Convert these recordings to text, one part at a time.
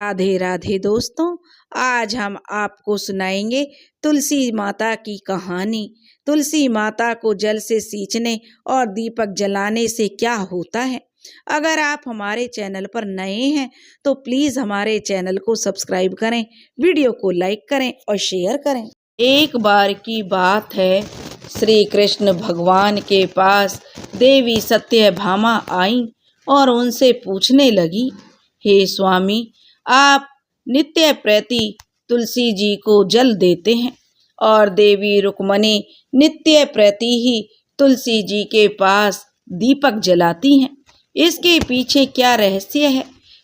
राधे राधे दोस्तों। आज हम आपको सुनाएंगे तुलसी माता की कहानी। तुलसी माता को जल से सींचने और दीपक जलाने से क्या होता है। अगर आप हमारे चैनल पर नए हैं तो प्लीज हमारे चैनल को सब्सक्राइब करें, वीडियो को लाइक करें और शेयर करें। एक बार की बात है, श्री कृष्ण भगवान के पास देवी सत्यभामा आई और उनसे पूछने लगी, हे स्वामी, आप नित्य प्रति तुलसी जी को जल देते हैं और देवी रुक्मणी नित्य प्रति ही तुलसी जी के पास दीपक जलाती हैं। इसके पीछे क्या रहस्य है?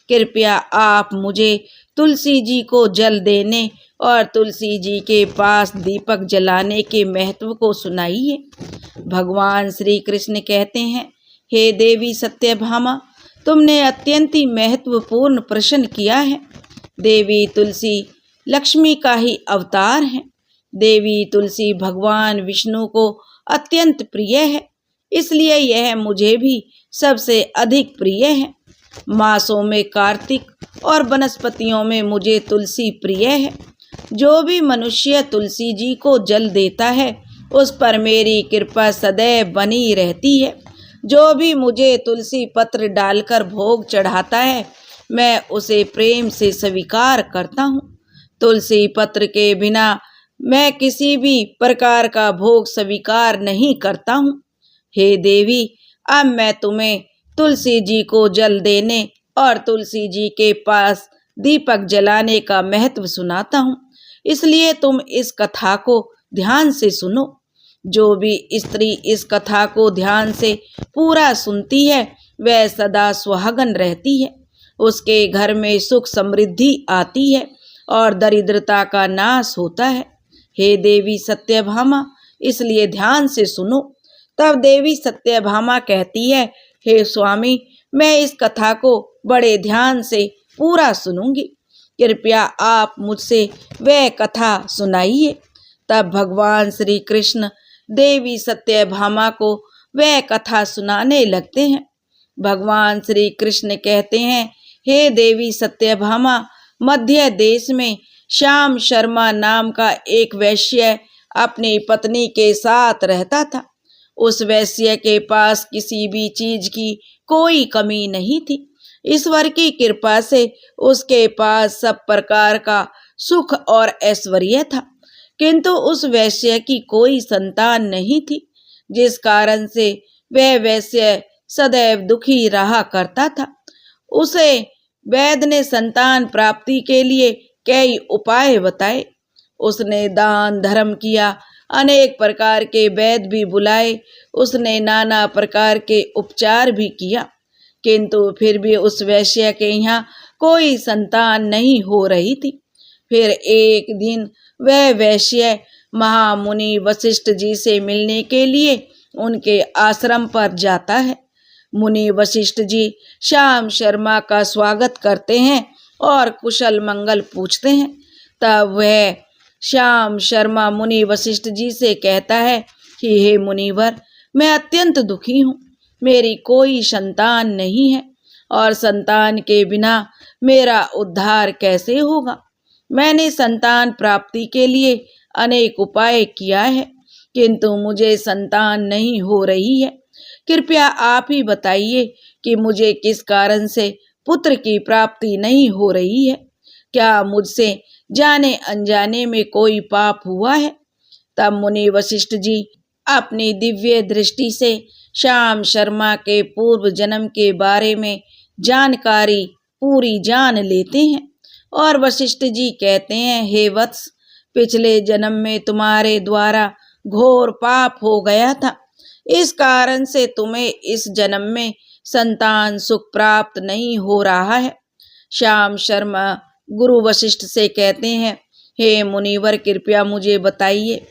कृपया आप मुझे तुलसी जी को जल देने और तुलसी जी के पास दीपक जलाने के महत्व को सुनाइए। भगवान श्री कृष्ण कहते हैं, हे देवी सत्यभामा, तुमने अत्यंत ही महत्वपूर्ण प्रश्न किया है। देवी तुलसी लक्ष्मी का ही अवतार है। देवी तुलसी भगवान विष्णु को अत्यंत प्रिय है, इसलिए यह मुझे भी सबसे अधिक प्रिय है। मासों में कार्तिक और वनस्पतियों में मुझे तुलसी प्रिय है। जो भी मनुष्य तुलसी जी को जल देता है उस पर मेरी कृपा सदैव बनी रहती है। जो भी मुझे तुलसी पत्र डालकर भोग चढ़ाता है मैं उसे प्रेम से स्वीकार करता हूँ। तुलसी पत्र के बिना मैं किसी भी प्रकार का भोग स्वीकार नहीं करता हूँ। हे देवी, अब मैं तुम्हें तुलसी जी को जल देने और तुलसी जी के पास दीपक जलाने का महत्व सुनाता हूँ, इसलिए तुम इस कथा को ध्यान से सुनो। जो भी स्त्री इस कथा को ध्यान से पूरा सुनती है वह सदा सुहागन रहती है। उसके घर में सुख समृद्धि आती है और दरिद्रता का नाश होता है। हे देवी सत्यभामा, इसलिए ध्यान से सुनो। तब देवी सत्यभामा कहती है, हे स्वामी, मैं इस कथा को बड़े ध्यान से पूरा सुनूंगी। कृपया आप मुझसे वह कथा सुनाइए। तब भगवान श्री कृष्ण देवी सत्यभामा को वह कथा सुनाने लगते हैं। भगवान श्री कृष्ण कहते हैं, हे देवी सत्यभामा, मध्य देश में श्याम शर्मा नाम का एक वैश्य अपनी पत्नी के साथ रहता था। उस वैश्य के पास किसी भी चीज की कोई कमी नहीं थी। ईश्वर की कृपा से उसके पास सब प्रकार का सुख और ऐश्वर्य था, किंतु उस वैश्य की कोई संतान नहीं थी, जिस कारण से वह वैश्य सदैव दुखी रहा करता था। उसे वैद्य ने संतान प्राप्ति के लिए कई उपाय बताए। उसने दान धर्म किया, अनेक प्रकार के वैद्य भी बुलाए, उसने नाना प्रकार के उपचार भी किया, किंतु फिर भी उस वैश्य के यहाँ कोई संतान नहीं हो रही थी। फिर एक दिन वह वैश्य महामुनि वशिष्ठ जी से मिलने के लिए उनके आश्रम पर जाता है। मुनि वशिष्ठ जी श्याम शर्मा का स्वागत करते हैं और कुशल मंगल पूछते हैं। तब वह श्याम शर्मा मुनि वशिष्ठ जी से कहता है कि हे मुनिवर, मैं अत्यंत दुखी हूँ। मेरी कोई संतान नहीं है और संतान के बिना मेरा उद्धार कैसे होगा। मैंने संतान प्राप्ति के लिए अनेक उपाय किया है, किंतु मुझे संतान नहीं हो रही है। कृपया आप ही बताइए कि मुझे किस कारण से पुत्र की प्राप्ति नहीं हो रही है। क्या मुझसे जाने अनजाने में कोई पाप हुआ है? तब मुनि वशिष्ठ जी अपनी दिव्य दृष्टि से श्याम शर्मा के पूर्व जन्म के बारे में जानकारी पूरी जान लेते हैं और वशिष्ठ जी कहते हैं, हे वत्स, पिछले जन्म में तुम्हारे द्वारा घोर पाप हो गया था। इस कारण से तुम्हें इस जन्म में संतान सुख प्राप्त नहीं हो रहा है। श्याम शर्मा गुरु वशिष्ठ से कहते हैं, हे मुनिवर, कृपया मुझे बताइए,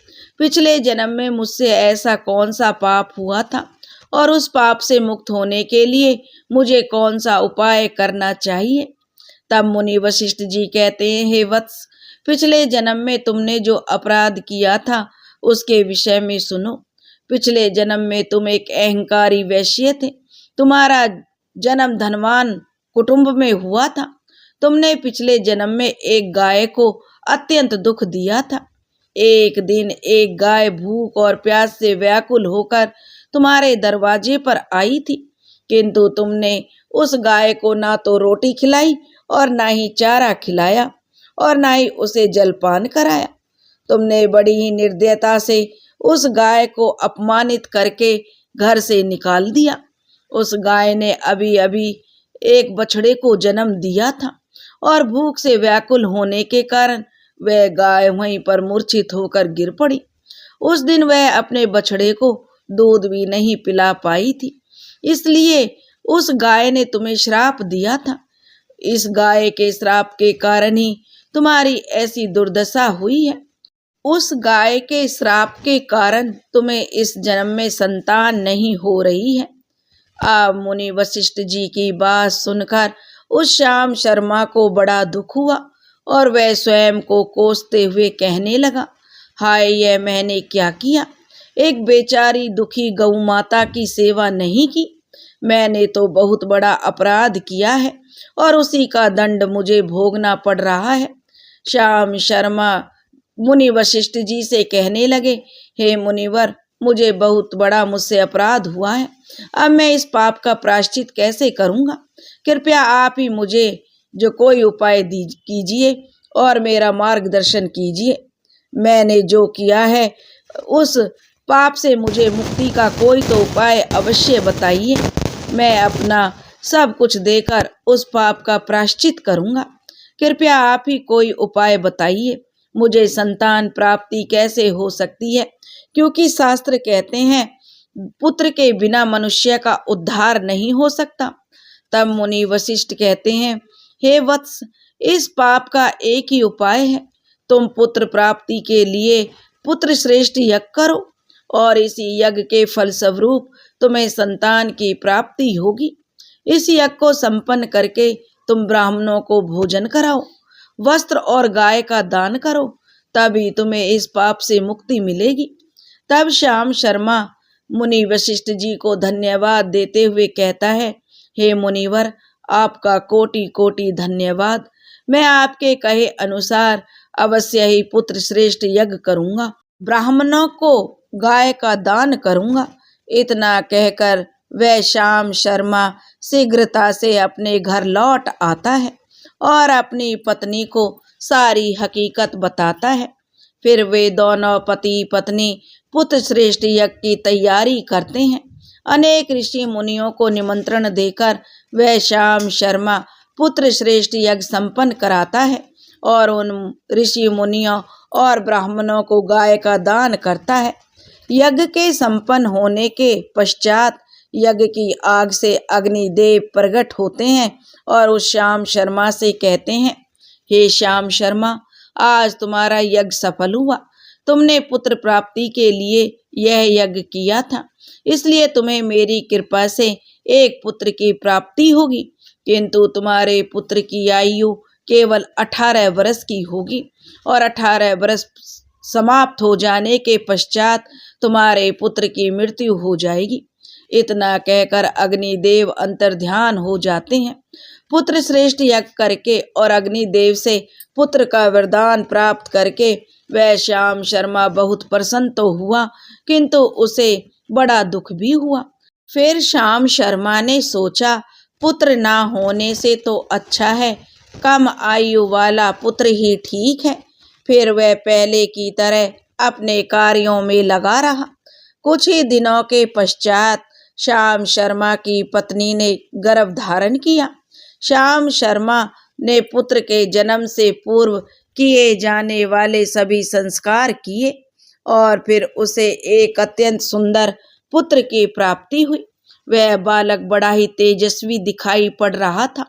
पिछले जन्म में मुझसे ऐसा कौन सा पाप हुआ था और उस पाप से मुक्त होने के लिए मुझे कौन सा उपाय करना चाहिए। तब मुनि वशिष्ठ जी कहते हैं, हे वत्स, पिछले जन्म में तुमने जो अपराध किया था उसके विषय में सुनो। पिछले जन्म में तुम एक अहंकारी वैश्य थे। तुम्हारा जन्म धनवान कुटुंब में हुआ था। तुमने पिछले जन्म में एक गाय को अत्यंत दुख दिया था। एक दिन एक गाय भूख और प्यास से व्याकुल होकर तुम्हारे दरवाजे पर आई थी, किंतु तुमने उस गाय को ना तो रोटी खिलाई और ना ही चारा खिलाया और ना ही उसे जलपान कराया। तुमने बड़ी ही निर्दयता से उस गाय को अपमानित करके घर से निकाल दिया। उस गाय ने अभी अभी एक बछड़े को जन्म दिया था और भूख से व्याकुल होने के कारण वह गाय वहीं पर मूर्छित होकर गिर पड़ी। उस दिन वह अपने बछड़े को दूध भी नहीं पिला पाई थी, इसलिए उस गाय ने तुम्हें श्राप दिया था। इस गाय के श्राप के कारण ही तुम्हारी ऐसी दुर्दशा हुई है। उस गाय के श्राप के कारण तुम्हें इस जन्म में संतान नहीं हो रही है। अब मुनि वशिष्ठ जी की बात सुनकर उस श्याम शर्मा को बड़ा दुख हुआ और वह स्वयं को कोसते हुए कहने लगा, हाय, यह मैंने क्या किया। एक बेचारी दुखी गौ माता की सेवा नहीं की। मैंने तो बहुत बड़ा अपराध किया है और उसी का दंड मुझे भोगना पड़ रहा है। श्याम शर्मा मुनि वशिष्ठ जी से कहने लगे, हे मुनिवर, मुझे बहुत बड़ा मुझसे अपराध हुआ है। अब मैं इस पाप का प्रायश्चित कैसे करूंगा? कृपया आप ही मुझे जो कोई उपाय कीजिए और मेरा मार्गदर्शन कीजिए। मैंने जो किया है उस पाप से मुझे मुक्ति का कोई तो उपाय अवश्य बताइए। मैं अपना सब कुछ देकर उस पाप का प्रायश्चित करूंगा। कृपया आप ही कोई उपाय बताइए। मुझे संतान प्राप्ति कैसे हो सकती है? क्योंकि शास्त्र कहते हैं पुत्र के बिना मनुष्य का उद्धार नहीं हो सकता। तब मुनि वशिष्ठ कहते हैं, हे वत्स, इस पाप का एक ही उपाय है। तुम पुत्र प्राप्ति के लिए पुत्र श्रेष्ठ यज्ञ करो और इसी यज्ञ के फलस्वरूप तुम्हें संतान की प्राप्ति होगी। इस यज्ञ को संपन्न करके तुम ब्राह्मणों को भोजन कराओ, वस्त्र और गाय का दान करो, तभी तुम्हें इस पाप से मुक्ति मिलेगी। तब श्याम शर्मा मुनि वशिष्ठ जी को धन्यवाद देते हुए कहता है, हे मुनिवर, आपका कोटि कोटि धन्यवाद। मैं आपके कहे अनुसार अवश्य ही पुत्र श्रेष्ठ यज्ञ करूंगा, ब्राह्मणों को गाय का दान करूंगा। इतना कहकर वह श्याम शर्मा शीघ्रता से अपने घर लौट आता है और अपनी पत्नी को सारी हकीकत बताता है। फिर वे दोनों पति पत्नी पुत्र श्रेष्ठ यज्ञ की तैयारी करते हैं। अनेक ऋषि मुनियों को निमंत्रण देकर वह श्याम शर्मा पुत्र श्रेष्ठ यज्ञ संपन्न कराता है और उन ऋषि मुनियों और ब्राह्मणों को गाय का दान करता है। यज्ञ के संपन्न होने के पश्चात यज्ञ की आग से अग्निदेव प्रकट होते हैं और उस श्याम शर्मा से कहते हैं, हे श्याम शर्मा, आज तुम्हारा यज्ञ सफल हुआ। तुमने पुत्र प्राप्ति के लिए यह यज्ञ किया था, इसलिए तुम्हें मेरी कृपा से एक पुत्र की प्राप्ति होगी, किंतु तुम्हारे पुत्र की आयु केवल 18 वर्ष की होगी और 18 वर्ष समाप्त हो जाने के पश्चात तुम्हारे पुत्र की मृत्यु हो जाएगी। इतना कहकर अग्निदेव अंतर्ध्यान हो जाते हैं। पुत्र श्रेष्ठ यज्ञ करके और अग्निदेव से पुत्र का वरदान प्राप्त करके वह श्याम शर्मा बहुत प्रसन्न तो हुआ, किंतु उसे बड़ा दुख भी हुआ। फिर श्याम शर्मा ने सोचा, पुत्र ना होने से तो अच्छा है कम आयु वाला पुत्र ही ठीक है। फिर वह पहले की तरह अपने कार्यों में लगा रहा। कुछ ही दिनों के पश्चात श्याम शर्मा की पत्नी ने गर्भ धारण किया। श्याम शर्मा ने पुत्र के जन्म से पूर्व किए जाने वाले सभी संस्कार किए और फिर उसे एक अत्यंत सुंदर पुत्र की प्राप्ति हुई। वह बालक बड़ा ही तेजस्वी दिखाई पड़ रहा था।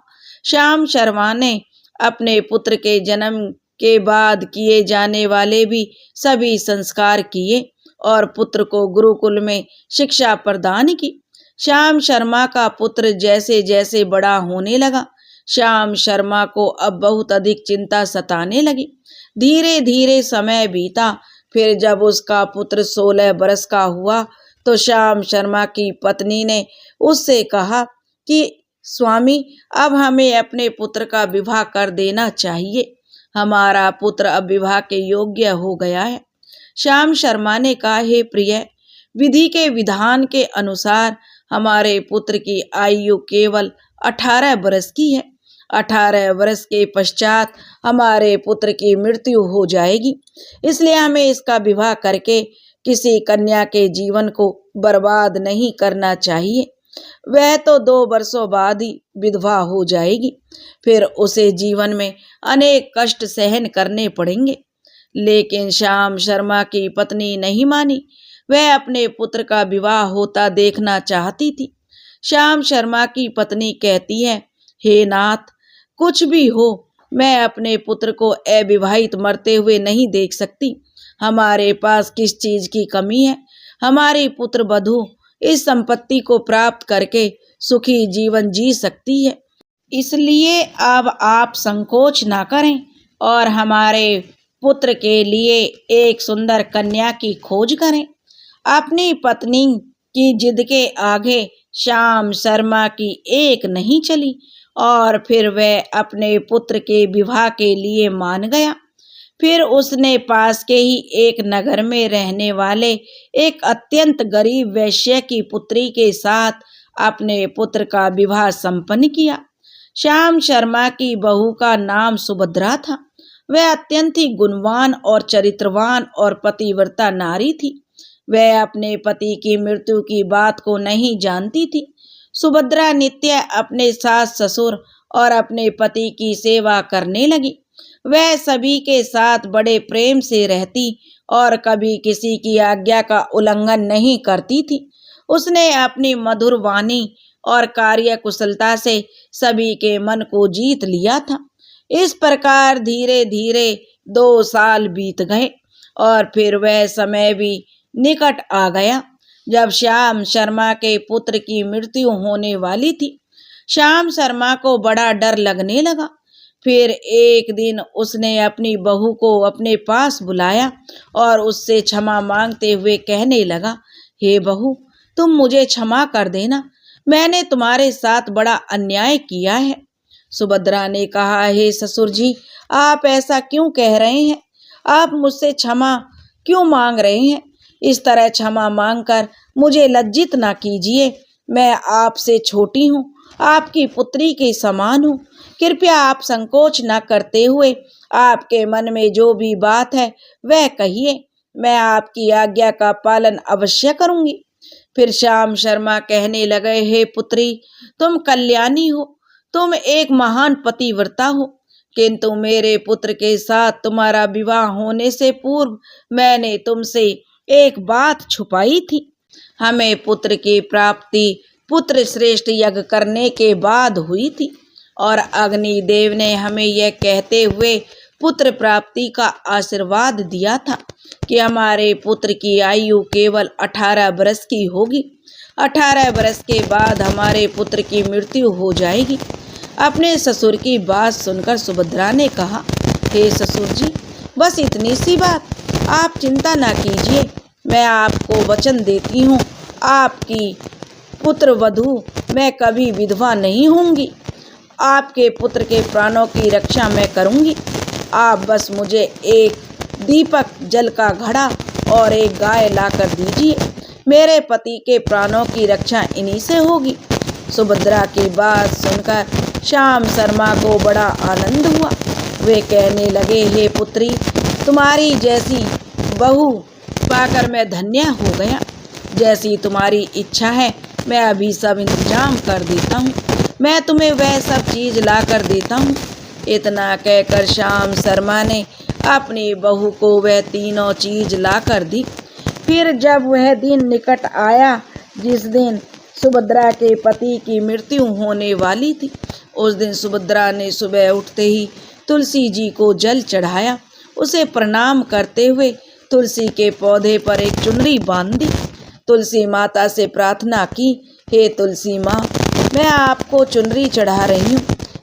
श्याम शर्मा ने अपने पुत्र के जन्म के बाद किए जाने वाले भी सभी संस्कार किए और पुत्र को गुरुकुल में शिक्षा प्रदान की। श्याम शर्मा का पुत्र जैसे जैसे बड़ा होने लगा, श्याम शर्मा को अब बहुत अधिक चिंता सताने लगी। धीरे धीरे समय बीता। फिर जब उसका पुत्र 16 बरस का हुआ तो श्याम शर्मा की पत्नी ने उससे कहा कि स्वामी, अब हमें अपने पुत्र का विवाह कर देना चाहिए। हमारा पुत्र अब विवाह के योग्य हो गया है। श्याम शर्मा ने कहा, हे प्रिय, विधि के विधान के अनुसार हमारे पुत्र की आयु केवल 18 वर्ष की है। 18 वर्ष के पश्चात हमारे पुत्र की मृत्यु हो जाएगी, इसलिए हमें इसका विवाह करके किसी कन्या के जीवन को बर्बाद नहीं करना चाहिए। वह तो 2 वर्षों बाद ही विधवा हो जाएगी, फिर उसे जीवन में अनेक कष्ट सहन करने पड़ेंगे। लेकिन श्याम शर्मा की पत्नी नहीं मानी। वह अपने पुत्र का विवाह होता देखना चाहती थी। श्याम शर्मा की पत्नी कहती है, हे नाथ, कुछ भी हो, मैं अपने पुत्र को अविवाहित मरते हुए नहीं देख सकती। हमारे पास किस चीज की कमी है? हमारी पुत्र वधू इस संपत्ति को प्राप्त करके सुखी जीवन जी सकती है। इसलिए अब आप संकोच ना करें और हमारे पुत्र के लिए एक सुंदर कन्या की खोज करें। अपनी पत्नी की जिद के आगे श्याम शर्मा की एक नहीं चली और फिर वह अपने पुत्र के विवाह के लिए मान गया। फिर उसने पास के ही एक नगर में रहने वाले एक अत्यंत गरीब वैश्य की पुत्री के साथ अपने पुत्र का विवाह संपन्न किया। श्याम शर्मा की बहू का नाम सुभद्रा था। वह अत्यंत ही गुणवान और चरित्रवान और पतिव्रता नारी थी। वह अपने पति की मृत्यु की बात को नहीं जानती थी। सुभद्रा नित्य अपने सास ससुर और अपने पति की सेवा करने लगी। वह सभी के साथ बड़े प्रेम से रहती और कभी किसी की आज्ञा का उल्लंघन नहीं करती थी। उसने अपनी मधुर वाणी और कार्य कुशलता से सभी के मन को जीत लिया था। इस प्रकार धीरे धीरे 2 साल बीत गए और फिर वह समय भी निकट आ गया जब श्याम शर्मा के पुत्र की मृत्यु होने वाली थी। श्याम शर्मा को बड़ा डर लगने लगा। फिर एक दिन उसने अपनी बहू को अपने पास बुलाया और उससे क्षमा मांगते हुए कहने लगा, हे बहू, तुम मुझे क्षमा कर देना। मैंने तुम्हारे साथ बड़ा अन्याय किया है। सुभद्रा ने कहा, हे ससुर जी, आप ऐसा क्यों कह रहे हैं? आप मुझसे क्षमा क्यों मांग रहे हैं? इस तरह क्षमा मांगकर मुझे लज्जित ना कीजिए। मैं आपसे छोटी हूँ, आपकी पुत्री के समान हूँ। कृपया आप संकोच न करते हुए आपके मन में जो भी बात है वह कहिए। मैं आपकी आज्ञा का पालन अवश्य करूंगी। फिर श्याम शर्मा कहने लगे, हे पुत्री, तुम कल्याणी हो, तुम एक महान पतिव्रता हो, किंतु मेरे पुत्र के साथ तुम्हारा विवाह होने से पूर्व मैंने तुमसे एक बात छुपाई थी। हमें पुत्र की प्राप्ति पुत्र श्रेष्ठ यज्ञ करने के बाद हुई थी और अग्निदेव ने हमें यह कहते हुए पुत्र प्राप्ति का आशीर्वाद दिया था कि हमारे पुत्र की आयु केवल 18 वर्ष की होगी। 18 वर्ष के बाद हमारे पुत्र की मृत्यु हो जाएगी। अपने ससुर की बात सुनकर सुभद्रा ने कहा, हे ससुर जी, बस इतनी सी बात, आप चिंता ना कीजिए। मैं आपको वचन देती हूँ, आपकी पुत्र वधू मैं कभी विधवा नहीं होंगी। आपके पुत्र के प्राणों की रक्षा मैं करूंगी। आप बस मुझे एक दीपक, जल का घड़ा और एक गाय लाकर दीजिए। मेरे पति के प्राणों की रक्षा इन्हीं से होगी। सुभद्रा की बात सुनकर श्याम शर्मा को बड़ा आनंद हुआ। वे कहने लगे, हे पुत्री, तुम्हारी जैसी बहू पाकर मैं धन्य हो गया। जैसी तुम्हारी इच्छा है मैं अभी सब इंतजाम कर देता हूँ। मैं तुम्हें वह सब चीज ला कर देता हूँ। इतना कहकर श्याम शर्मा ने अपनी बहू को वह तीनों चीज ला कर दी। फिर जब वह दिन निकट आया जिस दिन सुभद्रा के पति की मृत्यु होने वाली थी, उस दिन सुभद्रा ने सुबह उठते ही तुलसी जी को जल चढ़ाया। उसे प्रणाम करते हुए तुलसी के पौधे पर एक चुनरी बांध दी। तुलसी माता से प्रार्थना की, हे तुलसी माँ, मैं आपको चुनरी चढ़ा रही हूँ,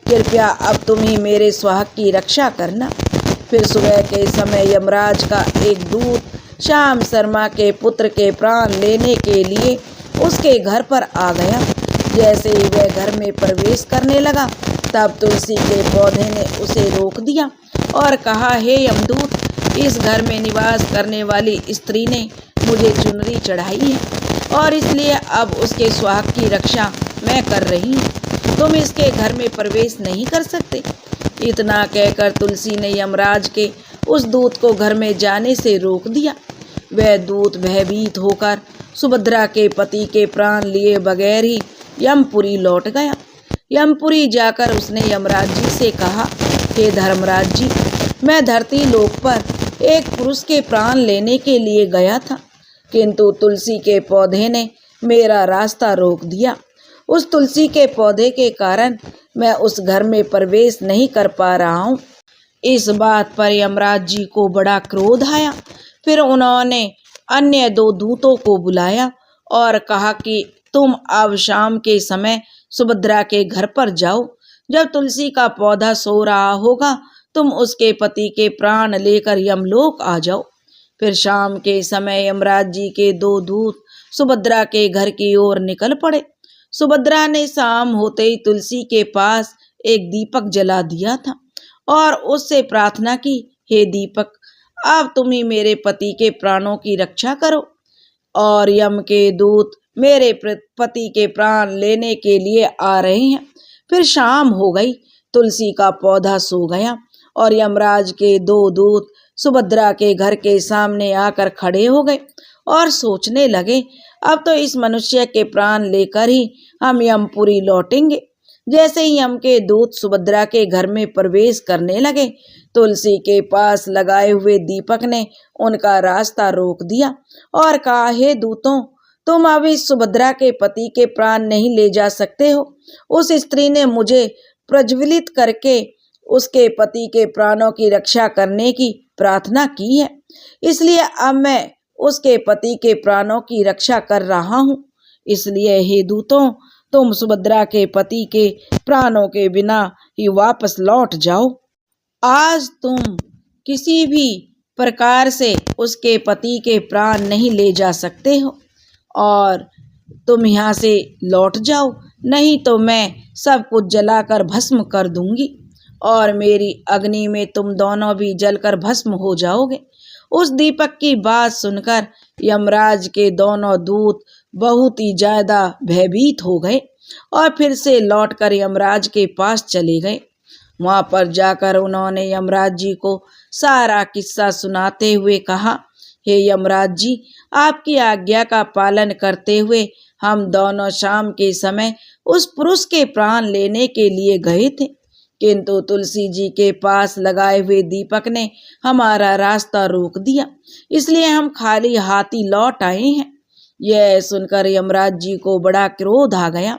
कृपया अब तुम ही मेरे सुहाग की रक्षा करना। फिर सुबह के समय यमराज का एक दूत श्याम शर्मा के पुत्र के प्राण लेने के लिए उसके घर पर आ गया। जैसे ही वह घर में प्रवेश करने लगा तब तुलसी के पौधे ने उसे रोक दिया और कहा, हे यमदूत, इस घर में निवास करने वाली स्त्री ने मुझे चुनरी चढ़ाई है और इसलिए अब उसके सुहाग की रक्षा मैं कर रही हूँ। तुम इसके घर में प्रवेश नहीं कर सकते। इतना कहकर तुलसी ने यमराज के उस दूत को घर में जाने से रोक दिया। वह दूत भयभीत होकर सुभद्रा के पति के प्राण लिए बगैर ही यमपुरी लौट गया। यमपुरी जाकर उसने यमराज जी से कहा, हे धर्मराज जी, मैं धरती लोक पर एक पुरुष के प्राण लेने के लिए गया था, किंतु तुलसी के पौधे ने मेरा रास्ता रोक दिया। उस तुलसी के पौधे के कारण मैं उस घर में प्रवेश नहीं कर पा रहा हूँ। इस बात पर यमराज जी को बड़ा क्रोध आया। फिर उन्होंने अन्य 2 दूतों को बुलाया और कहा कि तुम अब शाम के समय सुभद्रा के घर पर जाओ। जब तुलसी का पौधा सो रहा होगा तुम उसके पति के प्राण लेकर यमलोक आ जाओ। फिर शाम के समय यमराज जी के 2 दूत सुभद्रा के घर की ओर निकल पड़े। सुभद्रा ने शाम होते ही तुलसी के पास एक दीपक जला दिया था और उससे प्रार्थना की, हे दीपक, अब तुम ही मेरे पति के प्राणों की रक्षा करो। और यम के दूत मेरे पति के प्राण लेने के लिए आ रहे हैं। फिर शाम हो गई, तुलसी का पौधा सो गया और यमराज के 2 दूत सुभद्रा के घर के सामने आकर खड़े हो गए और सोचने लगे, अब तो इस मनुष्य के प्राण लेकर ही हम यमपुरी लौटेंगे। जैसे ही यम के दूत सुभद्रा के घर में प्रवेश करने लगे, तुलसी के पास लगाए हुए दीपक ने उनका रास्ता रोक दिया और कहा, हे दूतों, तुम अब इस सुभद्रा के पति के प्राण नहीं ले जा सकते हो। उस स्त्री ने मुझे प्रज्वलित करके उसके पति के प्राणों की रक्षा करने की प्रार्थना की है, इसलिए अब मैं उसके पति के प्राणों की रक्षा कर रहा हूँ। इसलिए हे दूतों, तुम सुभद्रा के पति के प्राणों के बिना ही वापस लौट जाओ। आज तुम किसी भी प्रकार से उसके पति के प्राण नहीं ले जा सकते हो और तुम यहाँ से लौट जाओ, नहीं तो मैं सब कुछ जलाकर भस्म कर दूंगी और मेरी अग्नि में तुम दोनों भी जलकर भस्म हो जाओगे। उस दीपक की बात सुनकर यमराज के दोनों दूत बहुत ही ज्यादा भयभीत हो गए और फिर से लौटकर यमराज के पास चले गए। वहां पर जाकर उन्होंने यमराज जी को सारा किस्सा सुनाते हुए कहा, हे यमराज जी, आपकी आज्ञा का पालन करते हुए हम दोनों शाम के समय उस पुरुष के प्राण लेने के लिए गए थे, किंतु तुलसी जी के पास लगाए हुए दीपक ने हमारा रास्ता रोक दिया, इसलिए हम खाली हाथ ही लौट आए हैं। यह सुनकर यमराज जी को बड़ा क्रोध आ गया।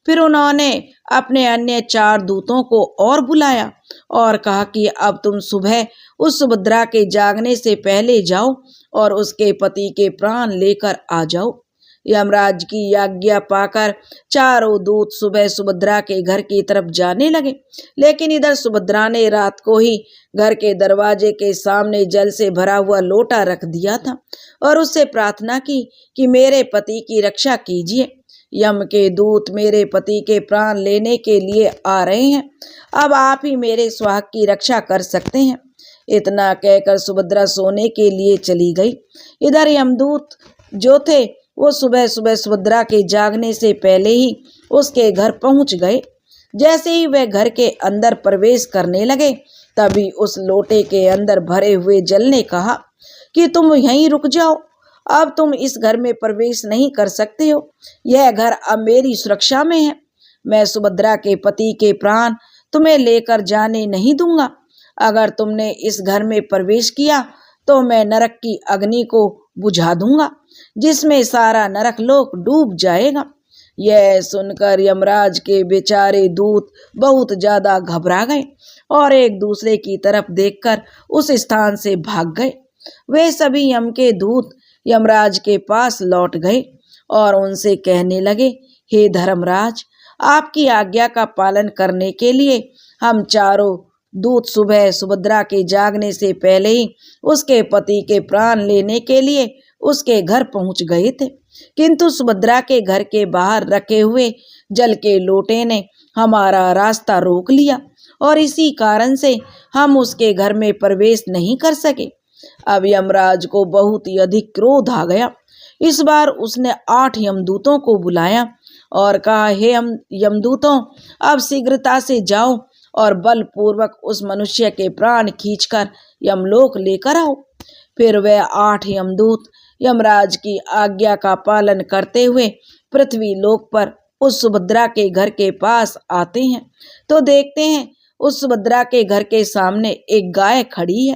फिर उन्होंने अपने अन्य 4 दूतों को और बुलाया और कहा कि अब तुम सुबह उस सुभद्रा के जागने से पहले जाओ और उसके पति के प्राण लेकर आ जाओ। यमराज की आज्ञा पाकर चारों दूत सुबह सुभद्रा के घर की तरफ जाने लगे, लेकिन इधर सुभद्रा ने रात को ही घर के दरवाजे के सामने जल से भरा हुआ लोटा रख दिया था और उससे प्रार्थना की कि मेरे पति की रक्षा कीजिए। यम के दूत मेरे पति के प्राण लेने के लिए आ रहे हैं, अब आप ही मेरे सुहाग की रक्षा कर सकते हैं। इतना कहकर सुभद्रा सोने के लिए चली गई। इधर यमदूत जो थे वो सुबह सुबह सुभद्रा के जागने से पहले ही उसके घर पहुंच गए। जैसे ही वे घर के अंदर प्रवेश करने लगे तभी उस लोटे के अंदर भरे हुए जल ने कहा कि तुम यहीं रुक जाओ, अब तुम इस घर में प्रवेश नहीं कर सकते हो। यह घर अब मेरी सुरक्षा में है। मैं सुभद्रा के पति के प्राण तुम्हें लेकर जाने नहीं दूंगा। अगर तुमने इस घर में प्रवेश किया तो मैं नरक की अग्नि को बुझा दूंगा, जिसमें सारा नरक लोक डूब जाएगा। यह सुनकर यमराज के बेचारे दूत बहुत ज्यादा घबरा गए और एक दूसरे की तरफ देखकर उस स्थान से भाग गए। वे सभी यम के दूत यमराज के पास लौट गए और उनसे कहने लगे, हे धर्मराज, आपकी आज्ञा का पालन करने के लिए हम चारों दूत सुबह सुभद्रा के जागने से पहले ही उसके पति के प्राण लेने के लिए उसके घर पहुंच गए थे, किंतु सुभद्रा के घर के बाहर रखे हुए जल के लोटे ने हमारा रास्ता रोक लिया और इसी कारण से हम उसके घर में प्रवेश नहीं कर सके। अब यमराज को बहुत ही अधिक क्रोध आ गया। इस बार उसने 8 यमदूतों को बुलाया और कहा, हे यमदूतों, अब शीघ्रता से जाओ और बलपूर्वक उस मनुष्य के प्राण खींचकर यमलोक लेकर आओ। फिर वे 8 यमदूत यमराज की आज्ञा का पालन करते हुए पृथ्वी लोक पर उस सुभद्रा के घर के पास आते हैं तो देखते हैं उस सुभद्रा के घर के सामने एक गाय खड़ी है।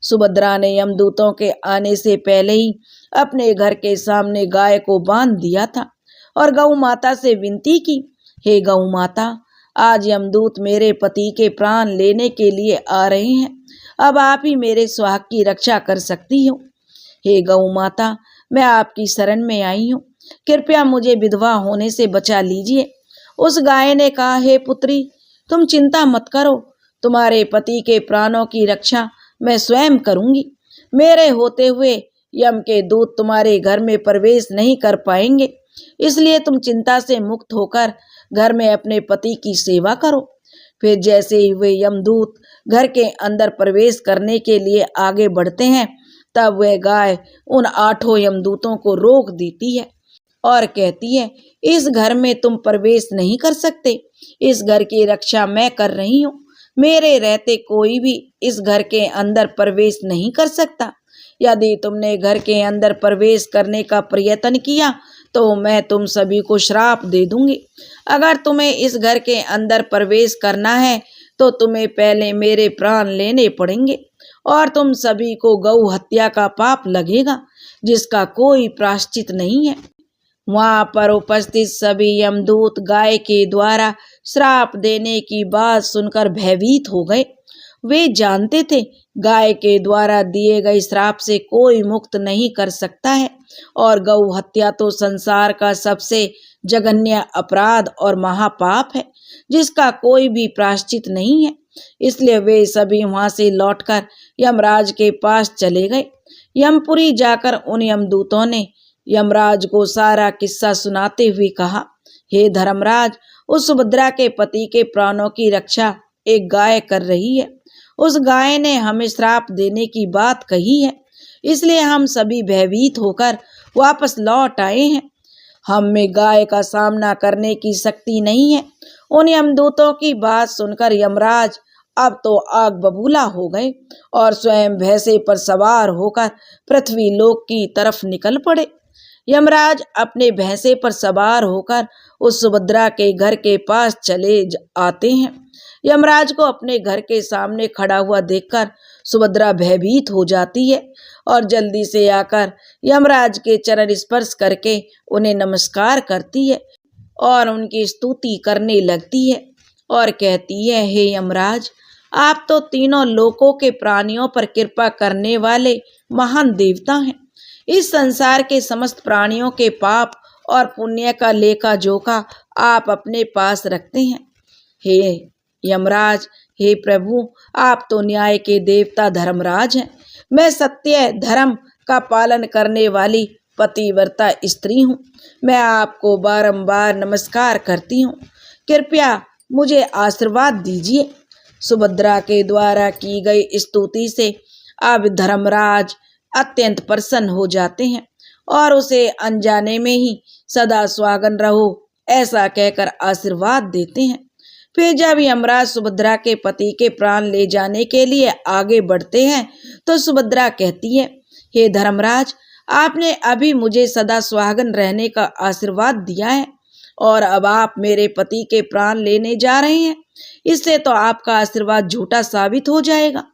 सुभद्रा ने यमदूतों के आने से पहले ही अपने घर के सामने गाय को बांध दिया था और गौ माता से विनती की, हे गौ माता, आज यमदूत मेरे पति के प्राण लेने के लिए आ रहे हैं, अब आप ही मेरे सुहाग की रक्षा कर सकती हो। हे गौ माता, मैं आपकी शरण में आई हूँ, कृपया मुझे विधवा होने से बचा लीजिए। उस गाय ने कहा, हे पुत्री, तुम चिंता मत करो, तुम्हारे पति के प्राणों की रक्षा मैं स्वयं करूंगी। मेरे होते हुए यम के दूत तुम्हारे घर में प्रवेश नहीं कर पाएंगे, इसलिए तुम चिंता से मुक्त होकर घर में अपने पति की सेवा करो। फिर जैसे ही वे यमदूत घर के अंदर प्रवेश करने के लिए आगे बढ़ते हैं, तब वह गाय उन 8 यमदूतों को रोक देती है और कहती है, इस घर में तुम प्रवेश नहीं कर सकते, इस घर की रक्षा मैं कर रही हूँ, मेरे रहते कोई भी इस घर के अंदर प्रवेश नहीं कर सकता। यदि तुमने घर के अंदर प्रवेश करने का प्रयत्न किया तो मैं तुम सभी को श्राप दे दूंगी। अगर तुम्हें इस घर के अंदर प्रवेश करना है तो तुम्हें पहले मेरे प्राण लेने पड़ेंगे और तुम सभी को गौ हत्या का पाप लगेगा, जिसका कोई प्रायश्चित नहीं है। वहां पर उपस्थित सभी यमदूत गाय के द्वारा श्राप देने की बात सुनकर भयभीत हो गए। वे जानते थे गाय के द्वारा दिए गए श्राप से कोई मुक्त नहीं कर सकता है और गौ हत्या तो संसार का सबसे जघन्य अपराध और महापाप है, जिसका कोई भी प्रायश्चित नहीं है। इसलिए वे सभी वहां से लौटकर यमराज के पास चले गए। यमपुरी जाकर उन यमदूतों ने यमराज को सारा किस्सा सुनाते हुए कहा, हे धर्मराज, उस सुभद्रा के पति के प्राणों की रक्षा एक गाय कर रही है। उस गाय ने हमें श्राप देने की बात कही है, इसलिए हम सभी भयभीत होकर वापस लौट आए हैं। हम में गाय का सामना करने की शक्ति नहीं है। उन यमदूतों की बात सुनकर यमराज अब तो आग बबूला हो गए और स्वयं भैंसे पर सवार होकर पृथ्वी लोक की तरफ निकल पड़े। यमराज अपने भैंसे पर सवार होकर उस सुभद्रा के घर के पास चले आते हैं। यमराज को अपने घर के सामने खड़ा हुआ देखकर सुभद्रा भयभीत हो जाती है और जल्दी से आकर यमराज के चरण स्पर्श करके उन्हें नमस्कार करती है और उनकी स्तुति करने लगती है और कहती है, हे यमराज, आप तो तीनों लोकों के प्राणियों पर कृपा करने वाले महान देवता हैं। इस संसार के समस्त प्राणियों के पाप और पुण्य का लेखा जोखा आप अपने पास रखते हैं। हे यमराज, हे प्रभु, आप तो न्याय के देवता धर्मराज हैं। मैं सत्य धर्म का पालन करने वाली पतिव्रता स्त्री हूँ। मैं आपको बारंबार नमस्कार करती हूँ, कृपया मुझे आशीर्वाद दीजिए। सुभद्रा के द्वारा की गई स्तुति से अब धर्मराज अत्यंत प्रसन्न हो जाते हैं और उसे अनजाने में ही सदा सुहागन रहो ऐसा कहकर आशीर्वाद देते हैं। फिर जब यमराज सुभद्रा के पति के प्राण ले जाने के लिए आगे बढ़ते हैं तो सुभद्रा कहती है, हे धर्मराज, आपने अभी मुझे सदा सुहागन रहने का आशीर्वाद दिया है और अब आप मेरे पति के प्राण लेने जा रहे हैं, इससे तो आपका आशीर्वाद झूठा साबित हो जाएगा।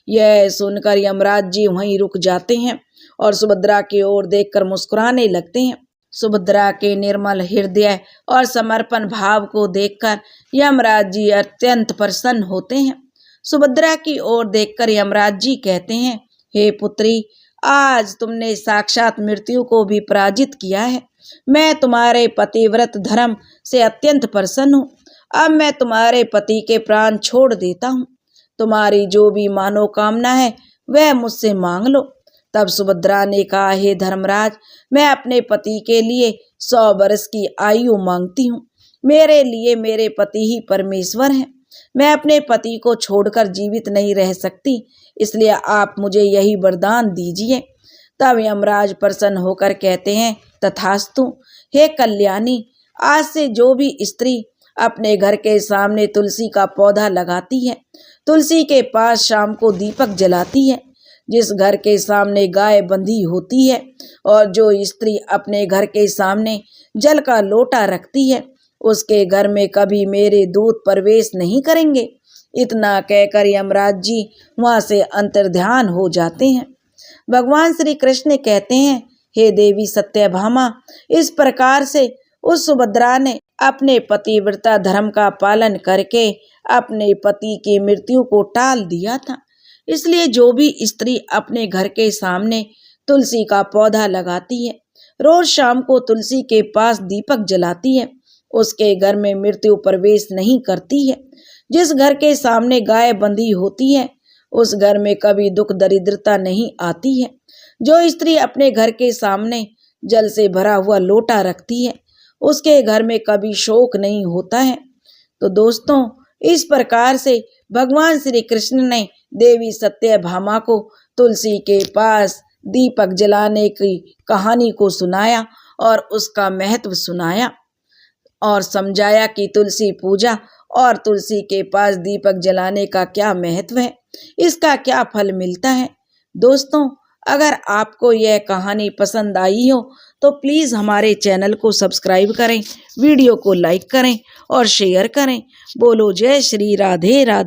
यह सुनकर यमराज जी वहीं रुक जाते हैं और सुभद्रा की ओर देखकर मुस्कुराने लगते हैं। सुभद्रा के निर्मल हृदय और समर्पण भाव को देखकर यमराज जी अत्यंत प्रसन्न होते हैं। सुभद्रा की ओर देखकर यमराज जी कहते हैं, हे पुत्री, आज तुमने साक्षात मृत्यु को भी पराजित किया है। मैं तुम्हारे पतिव्रत धर्म से अत्यंत प्रसन्न हूँ। अब मैं तुम्हारे पति के प्राण छोड़ देता हूँ। तुम्हारी जो भी मनोकामना है वह मुझसे मांग लो। तब सुभद्रा ने कहा, हे धर्मराज, मैं अपने पति के लिए 100 वर्ष की आयु मांगती हूँ। मेरे लिए मेरे पति ही परमेश्वर हैं। मैं अपने पति को छोड़कर जीवित नहीं रह सकती, इसलिए आप मुझे यही वरदान दीजिए। तब यमराज प्रसन्न होकर कहते हैं, तथास्तु। हे कल्याणी, आज से जो भी स्त्री अपने घर के सामने तुलसी का पौधा लगाती है, तुलसी के पास शाम को दीपक जलाती है, जिस घर के सामने गाय बंधी होती है और जो स्त्री अपने घर के सामने जल का लोटा रखती है, उसके घर में कभी मेरे दूत प्रवेश नहीं करेंगे। इतना कहकर यमराज जी वहां से अंतर्ध्यान हो जाते हैं। भगवान श्री कृष्ण कहते हैं, हे देवी सत्यभामा, इस प्रकार से उस सुभद्रा ने अपने पतिव्रता धर्म का पालन करके अपने पति की मृत्यु को टाल दिया था। इसलिए जो भी स्त्री अपने घर के सामने तुलसी का पौधा लगाती है, रोज शाम को तुलसी के पास दीपक जलाती है, उसके घर में मृत्यु प्रवेश नहीं करती है। जिस घर के सामने गाय बंधी होती है, उस घर में कभी दुख दरिद्रता नहीं आती है। जो स्त्री अपने घर के सामने जल से भरा हुआ लोटा रखती है, उसके घर में कभी शोक नहीं होता है। तो दोस्तों, इस प्रकार से भगवान श्री कृष्ण ने देवी सत्यभामा को तुलसी के पास दीपक जलाने की कहानी को सुनाया और उसका महत्व सुनाया और समझाया कि तुलसी पूजा और तुलसी के पास दीपक जलाने का क्या महत्व है, इसका क्या फल मिलता है। दोस्तों, अगर आपको यह कहानी पसंद आई हो तो प्लीज़ हमारे चैनल को सब्सक्राइब करें, वीडियो को लाइक करें और शेयर करें। बोलो जय श्री राधे राधे।